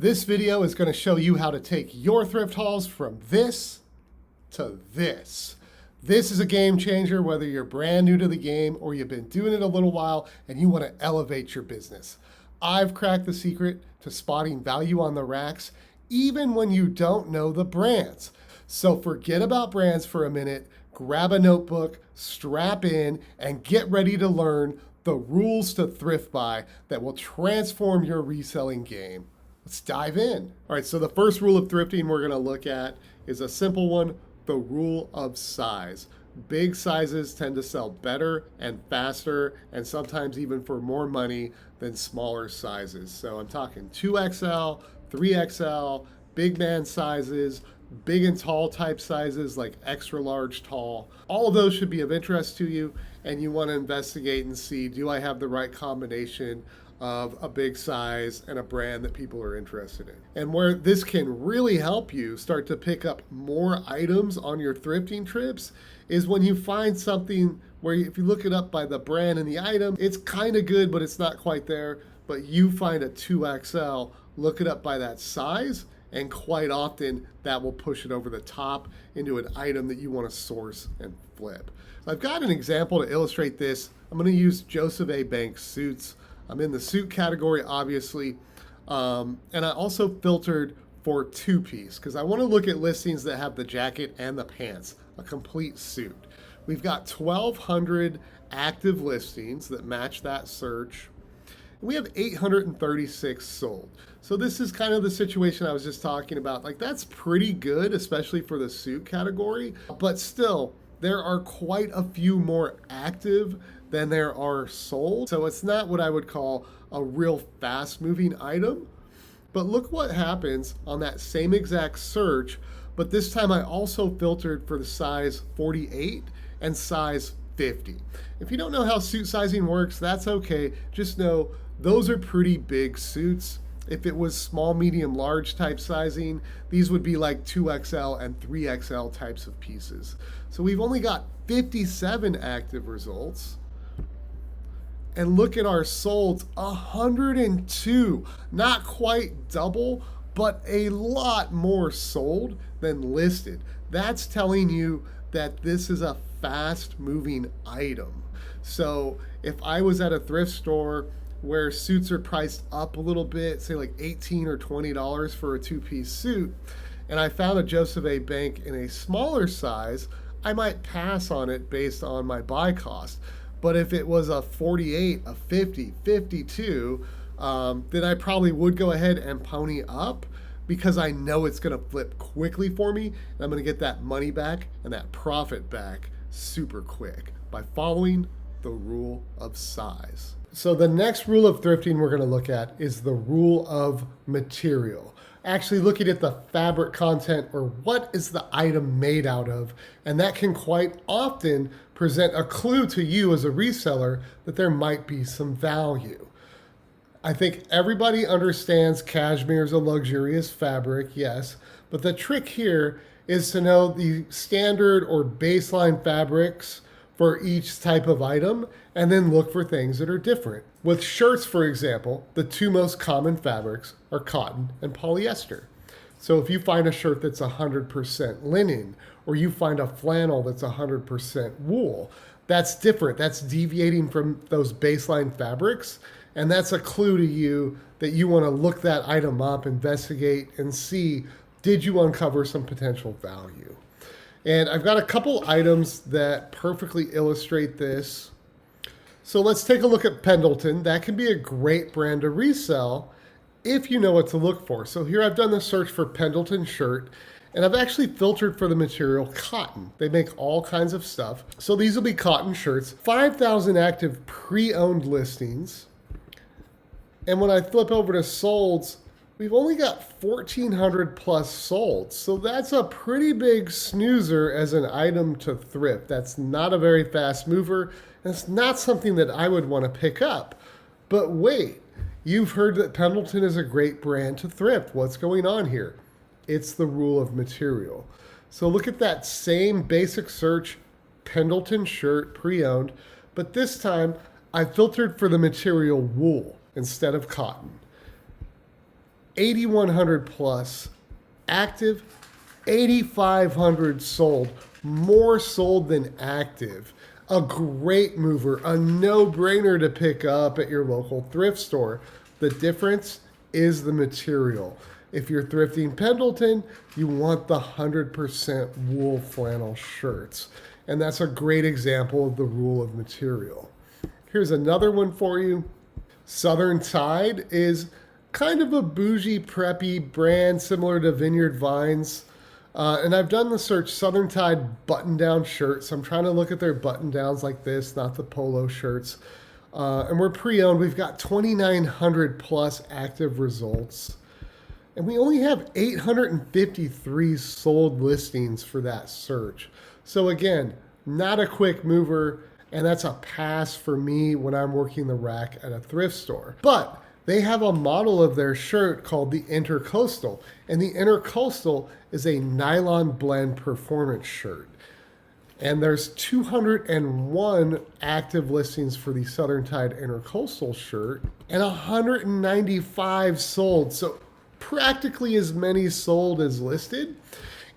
This video is going to show you how to take your thrift hauls from this to this. This is a game changer, whether you're brand new to the game or you've been doing it a little while and you want to elevate your business. I've cracked the secret to spotting value on the racks, even when you don't know the brands. So forget about brands for a minute, grab a notebook, strap in, and get ready to learn the rules to Thrift By that will transform your reselling game. Let's dive in. All right, so the first rule of thrifting we're gonna look at is a simple one, the rule of size. Big sizes tend to sell better and faster and sometimes even for more money than smaller sizes. So I'm talking 2XL, 3XL, big man sizes, big and tall type sizes like extra large tall. All of those should be of interest to you, and you want to investigate and see, do I have the right combination of a big size and a brand that people are interested in? And where this can really help you start to pick up more items on your thrifting trips is when you find something where if you look it up by the brand and the item, it's kind of good, but it's not quite there. But you find a 2XL, look it up by that size, and quite often that will push it over the top into an item that you want to source and flip. I've got an example to illustrate this. I'm going to use Joseph A. Banks suits. I'm in the suit category, obviously, and I also filtered for two-piece because I want to look at listings that have the jacket and the pants, a complete suit. We've got 1,200 active listings that match that search. We have 836 sold. So this is kind of the situation I was just talking about. Like, that's pretty good, especially for the suit category, but still, there are quite a few more active than there are sold. So it's not what I would call a real fast moving item. But look what happens on that same exact search, but this time I also filtered for the size 48 and size 50. If you don't know how suit sizing works, that's okay. Just know those are pretty big suits. If it was small, medium, large type sizing, these would be like 2XL and 3XL types of pieces. So we've only got 57 active results. And look at our solds, 102. Not quite double, but a lot more sold than listed. That's telling you that this is a fast moving item. So if I was at a thrift store where suits are priced up a little bit, say like $18 or $20 for a two-piece suit, and I found a Joseph A. Bank in a smaller size, I might pass on it based on my buy cost. But if it was a 48, a 50, 52, then I probably would go ahead and pony up because I know it's gonna flip quickly for me, and I'm gonna get that money back and that profit back super quick by following the rule of size. So the next rule of thrifting we're going to look at is the rule of material. Actually looking at the fabric content, or what is the item made out of, and that can quite often present a clue to you as a reseller that there might be some value. I think everybody understands cashmere is a luxurious fabric, yes, but the trick here is to know the standard or baseline fabrics for each type of item, and then look for things that are different. With shirts, for example, the two most common fabrics are cotton and polyester. So if you find a shirt that's 100% linen, or you find a flannel that's 100% wool, that's different. That's deviating from those baseline fabrics, and that's a clue to you that you want to look that item up, investigate, and see, did you uncover some potential value? And I've got a couple items that perfectly illustrate this. So let's take a look at Pendleton. That can be a great brand to resell if you know what to look for. So here I've done the search for Pendleton shirt, and I've actually filtered for the material cotton. They make all kinds of stuff. So these will be cotton shirts, 5,000 active pre-owned listings. And when I flip over to solds, we've only got 1,400 plus sold. So that's a pretty big snoozer as an item to thrift. That's not a very fast mover. And it's not something that I would want to pick up. But wait, you've heard that Pendleton is a great brand to thrift. What's going on here? It's the rule of material. So look at that same basic search, Pendleton shirt, pre-owned, but this time I filtered for the material wool instead of cotton. 8,100 plus active, 8,500 sold, more sold than active. A great mover, a no-brainer to pick up at your local thrift store. The difference is the material. If you're thrifting Pendleton, you want the 100% wool flannel shirts. And that's a great example of the rule of material. Here's another one for you. Southern Tide is kind of a bougie, preppy brand similar to Vineyard Vines. And I've done the search Southern Tide button-down shirts. I'm trying to look at their button-downs like this, not the polo shirts. And we're pre-owned. We've got 2,900 plus active results. And we only have 853 sold listings for that search. So again, not a quick mover, and that's a pass for me when I'm working the rack at a thrift store. But they have a model of their shirt called the Intercoastal, and the Intercoastal is a nylon blend performance shirt. And there's 201 active listings for the Southern Tide Intercoastal shirt and 195 sold. So practically as many sold as listed.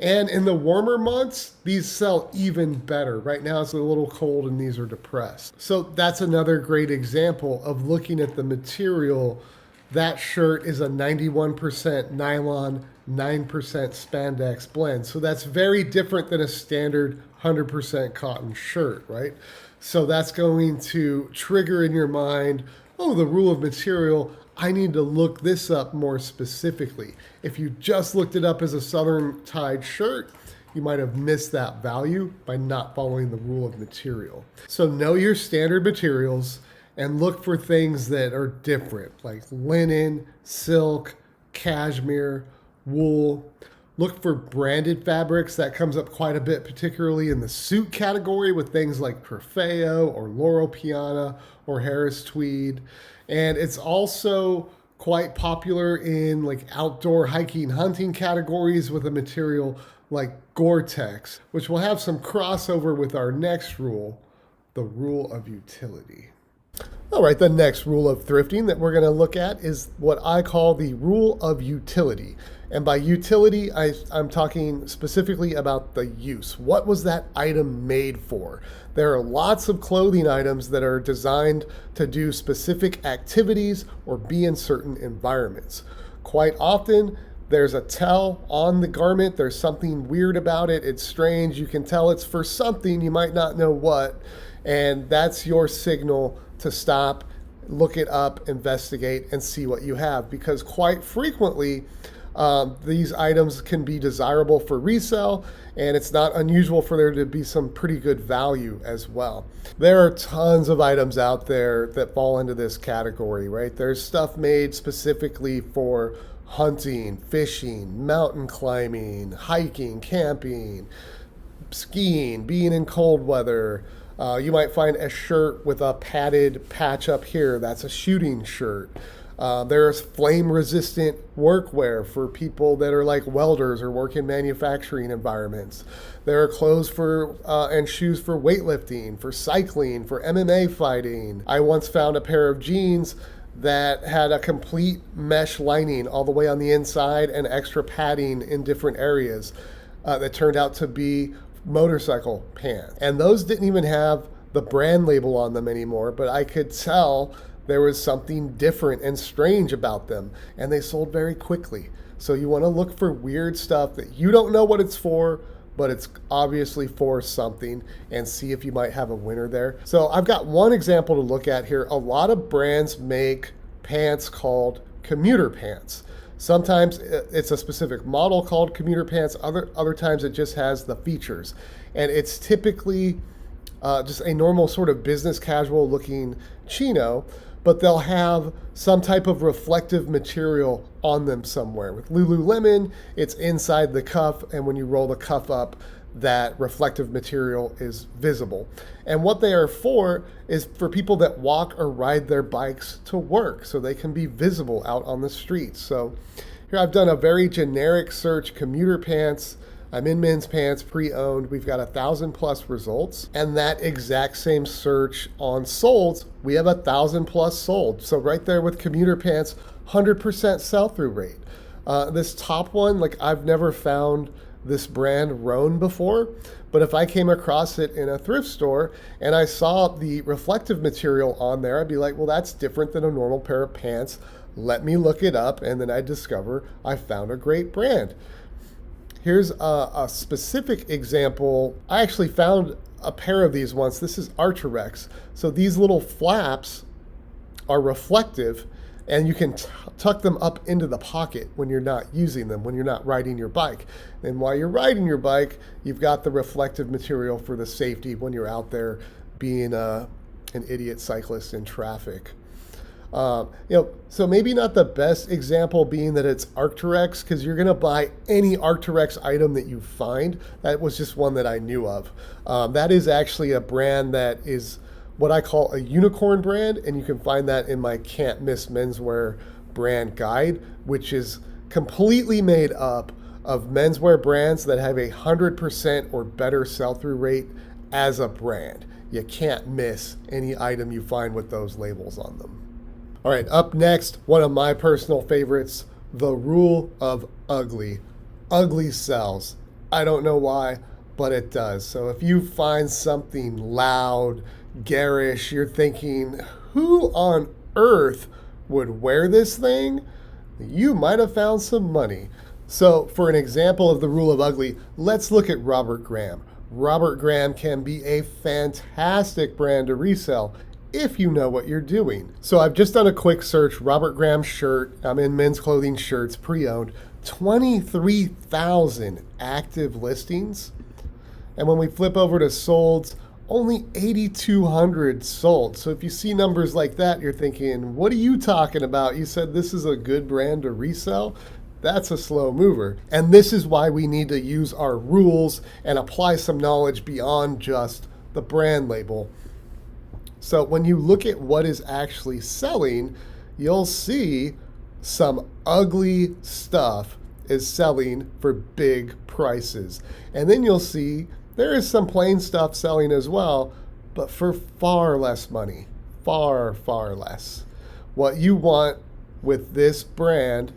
And in the warmer months, these sell even better. Right now it's a little cold and these are depressed. So that's another great example of looking at the material. That shirt is a 91% nylon, 9% spandex blend. So that's very different than a standard 100% cotton shirt, right? So that's going to trigger in your mind, oh, the rule of material, I need to look this up more specifically. If you just looked it up as a Southern Tide shirt, you might have missed that value by not following the rule of material. So know your standard materials and look for things that are different, like linen, silk, cashmere, wool. Look for branded fabrics. That comes up quite a bit, particularly in the suit category with things like Perfeo or Loro Piana or Harris Tweed. And it's also quite popular in like outdoor hiking, hunting categories with a material like Gore-Tex, which will have some crossover with our next rule, the rule of utility. All right, the next rule of thrifting that we're going to look at is what I call the rule of utility. And by utility, I'm talking specifically about the use. What was that item made for? There are lots of clothing items that are designed to do specific activities or be in certain environments. Quite often, there's a tell on the garment. There's something weird about it. It's strange. You can tell it's for something. You might not know what. And that's your signal to stop, look it up, investigate, and see what you have. Because quite frequently, these items can be desirable for resale, and it's not unusual for there to be some pretty good value as well. There are tons of items out there that fall into this category, right? There's stuff made specifically for hunting, fishing, mountain climbing, hiking, camping, skiing, being in cold weather. You might find a shirt with a padded patch up here. That's a shooting shirt. There's flame-resistant workwear for people that are like welders or work in manufacturing environments. There are clothes for and shoes for weightlifting, for cycling, for MMA fighting. I once found a pair of jeans that had a complete mesh lining all the way on the inside and extra padding in different areas that turned out to be motorcycle pants. And those didn't even have the brand label on them anymore, but I could tell there was something different and strange about them, and they sold very quickly. So you want to look for weird stuff that you don't know what it's for, but it's obviously for something, and see if you might have a winner there. So I've got one example to look at here. A lot of brands make pants called commuter pants. Sometimes it's a specific model called commuter pants. Other times it just has the features. And it's typically just a normal sort of business casual looking chino, but they'll have some type of reflective material on them somewhere. With Lululemon, it's inside the cuff, and when you roll the cuff up, that reflective material is visible. And what they are for is for people that walk or ride their bikes to work, so they can be visible out on the streets. So here I've done a very generic search, commuter pants. I'm in men's pants, pre-owned. We've got 1,000 plus results. And that exact same search on solds, we have 1,000 plus sold. So right there with commuter pants, 100% sell-through rate. This top one, like I've never found this brand Roan before, but if I came across it in a thrift store and I saw the reflective material on there, I'd be like, well, that's different than a normal pair of pants. Let me look it up, and then I discover I found a great brand. Here's a specific example. I actually found a pair of these once. This is Arterex. So these little flaps are reflective, and you can tuck them up into the pocket when you're not using them, when you're not riding your bike. And while you're riding your bike, you've got the reflective material for the safety when you're out there being an idiot cyclist in traffic. So maybe not the best example being that it's Arc'teryx, because you're going to buy any Arc'teryx item that you find. That was just one that I knew of. That is actually a brand that is what I call a unicorn brand, and you can find that in my Can't Miss Menswear brand guide, which is completely made up of menswear brands that have 100% or better sell-through rate as a brand. You can't miss any item you find with those labels on them. All right, up next, one of my personal favorites, the rule of ugly. Ugly sells. I don't know why, but it does. So if you find something loud, garish, you're thinking, who on earth would wear this thing? You might have found some money. So for an example of the rule of ugly, let's look at Robert Graham. Robert Graham can be a fantastic brand to resell if you know what you're doing. So I've just done a quick search, Robert Graham shirt. I'm in men's clothing shirts, pre-owned. 23,000 active listings. And when we flip over to solds, only 8,200 sold. So if you see numbers like that, you're thinking, what are you talking about? You said this is a good brand to resell? That's a slow mover. And this is why we need to use our rules and apply some knowledge beyond just the brand label. So when you look at what is actually selling, you'll see some ugly stuff is selling for big prices. And then you'll see there is some plain stuff selling as well, but for far less money. Far, far less. What you want with this brand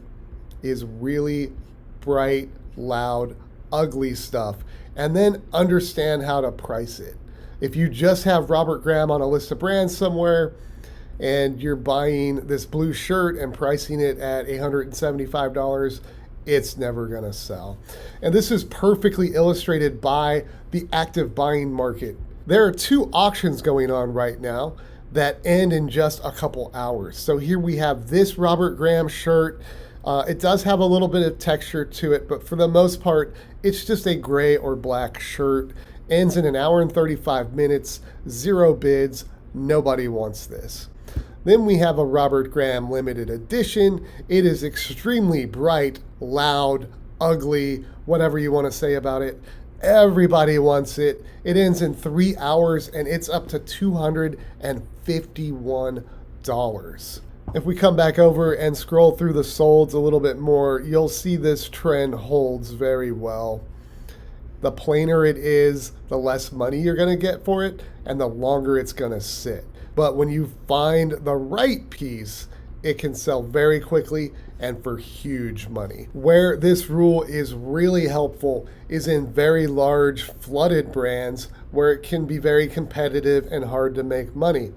is really bright, loud, ugly stuff, and then understand how to price it. If you just have Robert Graham on a list of brands somewhere and you're buying this blue shirt and pricing it at $875, it's never going to sell. And this is perfectly illustrated by the active buying market. There are 2 auctions going on right now that end in just a couple hours. So here we have this Robert Graham shirt. It does have a little bit of texture to it, but for the most part, it's just a gray or black shirt. Ends in 1 hour and 35 minutes, 0 bids, nobody wants this. Then we have a Robert Graham limited edition. It is extremely bright, loud, ugly, whatever you want to say about it. Everybody wants it. It ends in 3 hours and it's up to $251. If we come back over and scroll through the solds a little bit more, you'll see this trend holds very well. The plainer it is, the less money you're going to get for it, and the longer it's going to sit. But when you find the right piece, it can sell very quickly and for huge money. Where this rule is really helpful is in very large flooded brands where it can be very competitive and hard to make money.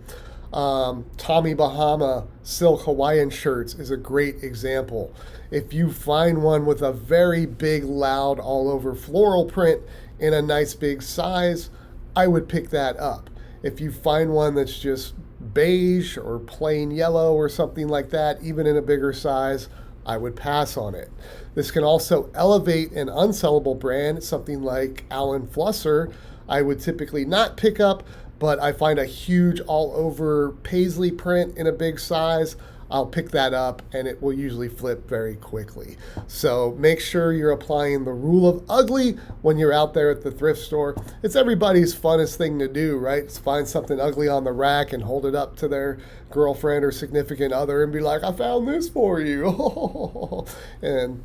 Tommy Bahama silk Hawaiian shirts is a great example. If you find one with a very big, loud, all over floral print in a nice big size, I would pick that up. If you find one that's just beige or plain yellow or something like that, even in a bigger size, I would pass on it. This can also elevate an unsellable brand, something like Alan Flusser. I would typically not pick up, but I find a huge all over paisley print in a big size, I'll pick that up and it will usually flip very quickly. So make sure you're applying the rule of ugly when you're out there at the thrift store. It's everybody's funnest thing to do, right? It's find something ugly on the rack and hold it up to their girlfriend or significant other and be like, I found this for you. And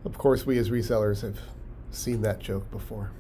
of course, we as resellers have seen that joke before.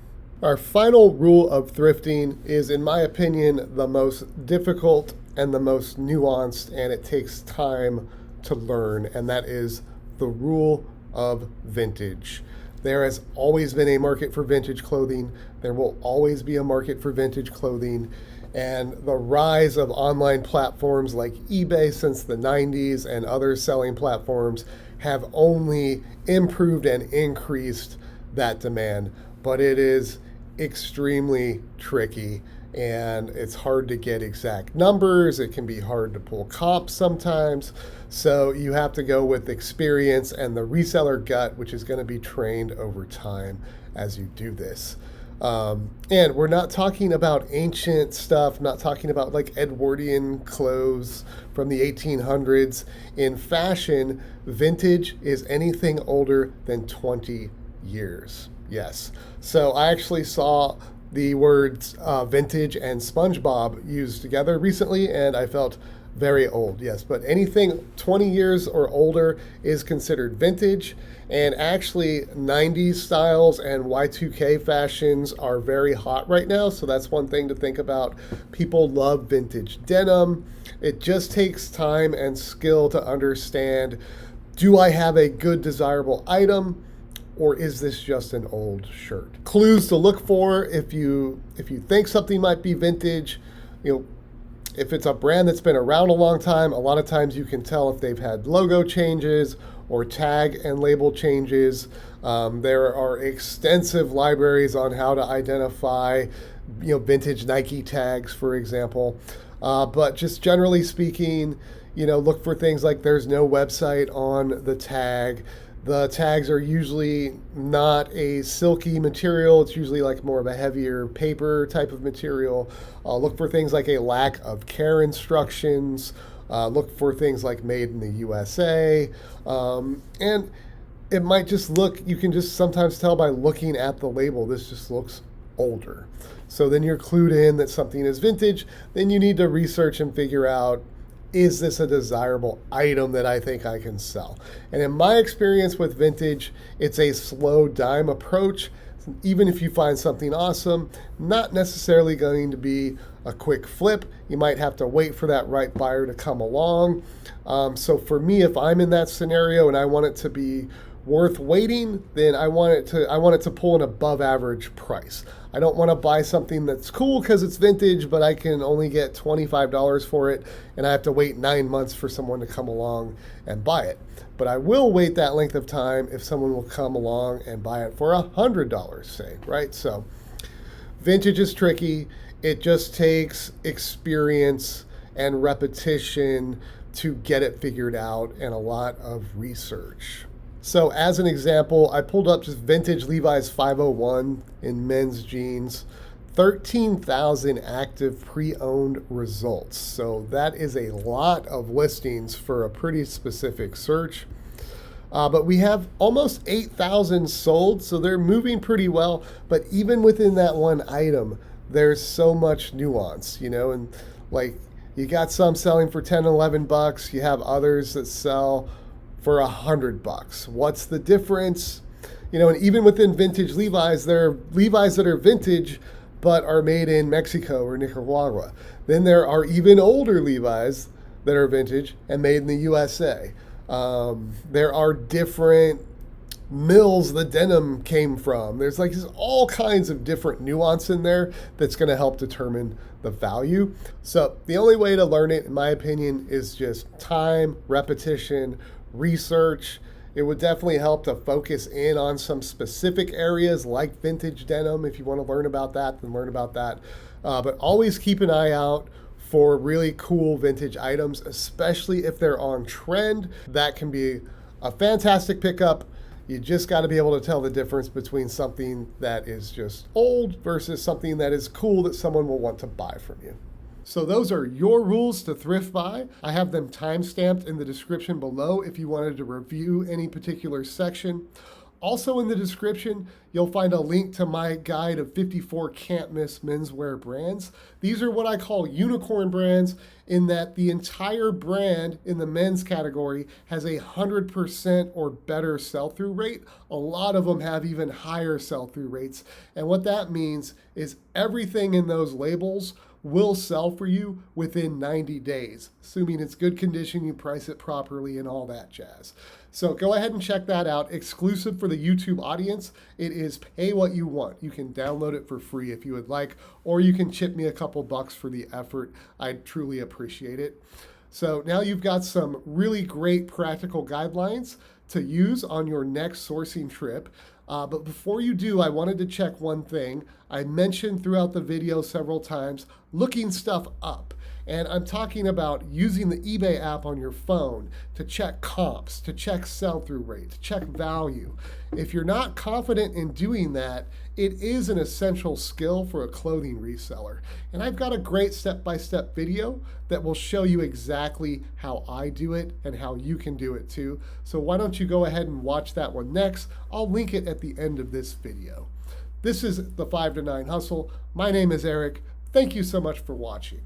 Our final rule of thrifting is, in my opinion, the most difficult and the most nuanced, and it takes time to learn, and that is the rule of vintage. There has always been a market for vintage clothing. There will always be a market for vintage clothing. And the rise of online platforms like eBay since the 90s and other selling platforms have only improved and increased that demand. But it is extremely tricky, and it's hard to get exact numbers. It can be hard to pull comps sometimes. So you have to go with experience and the reseller gut, which is going to be trained over time as you do this. And we're not talking about ancient stuff, not talking about like Edwardian clothes from the 1800s. In fashion, vintage is anything older than 20 years. Yes. So I actually saw the words vintage and SpongeBob used together recently, and I felt very old. Yes, but anything 20 years or older is considered vintage. And actually, 90s styles and Y2K fashions are very hot right now. So that's one thing to think about. People love vintage denim. It just takes time and skill to understand, do I have a good, desirable item? Or is this just an old shirt? Clues to look for if you think something might be vintage, if it's a brand that's been around a long time, a lot of times you can tell if they've had logo changes or tag and label changes. There are extensive libraries on how to identify, vintage Nike tags, for example. But just generally speaking, look for things like there's no website on the tag. The tags are usually not a silky material. It's usually like more of a heavier paper type of material. Look for things like a lack of care instructions. Look for things like made in the USA. And it might just you can just sometimes tell by looking at the label, this just looks older. So then you're clued in that something is vintage. Then you need to research and figure out, is this a desirable item that I think I can sell? And in my experience with vintage, it's a slow dime approach. Even if you find something awesome, not necessarily going to be a quick flip. You might have to wait for that right buyer to come along. So for me, if I'm in that scenario and I want it to be worth waiting, then I want it to pull an above average price. I don't want to buy something that's cool because it's vintage, but I can only get $25 for it, and I have to wait 9 months for someone to come along and buy it. But I will wait that length of time if someone will come along and buy it for $100, say, right? So vintage is tricky. It just takes experience and repetition to get it figured out, and a lot of research. So as an example, I pulled up just vintage Levi's 501 in men's jeans, 13,000 active pre-owned results. So that is a lot of listings for a pretty specific search. But we have almost 8,000 sold, so they're moving pretty well. But even within that one item, there's so much nuance, and like you got some selling for 10, 11 bucks. You have others that sell for $100. What's the difference? And even within vintage Levi's, there are Levi's that are vintage but are made in Mexico or Nicaragua. Then there are even older Levi's that are vintage and made in the USA. There are different mills the denim came from. There's like all kinds of different nuance in there that's going to help determine the value. So the only way to learn it, in my opinion, is just time, repetition, research. It would definitely help to focus in on some specific areas like vintage denim. If you want to learn about that, then learn about that. But always keep an eye out for really cool vintage items, especially if they're on trend. That can be a fantastic pickup. You just got to be able to tell the difference between something that is just old versus something that is cool that someone will want to buy from you. So those are your rules to thrift by. I have them timestamped in the description below if you wanted to review any particular section. Also in the description, you'll find a link to my guide of 54 can't miss menswear brands. These are what I call unicorn brands, in that the entire brand in the men's category has 100% or better sell-through rate. A lot of them have even higher sell-through rates. And what that means is everything in those labels will sell for you within 90 days, assuming it's good condition, you price it properly, and all that jazz. So go ahead and check that out. Exclusive for the YouTube audience. It is pay what you want. You can download it for free if you would like, or you can chip me a couple bucks for the effort. I'd truly appreciate it. So now you've got some really great practical guidelines to use on your next sourcing trip. But before you do, I wanted to check one thing. I mentioned throughout the video several times, looking stuff up. And I'm talking about using the eBay app on your phone to check comps, to check sell-through rate, to check value. If you're not confident in doing that, it is an essential skill for a clothing reseller. And I've got a great step-by-step video that will show you exactly how I do it and how you can do it too. So why don't you go ahead and watch that one next? I'll link it at the end of this video. This is the 5 to 9 Hustle. My name is Eric. Thank you so much for watching.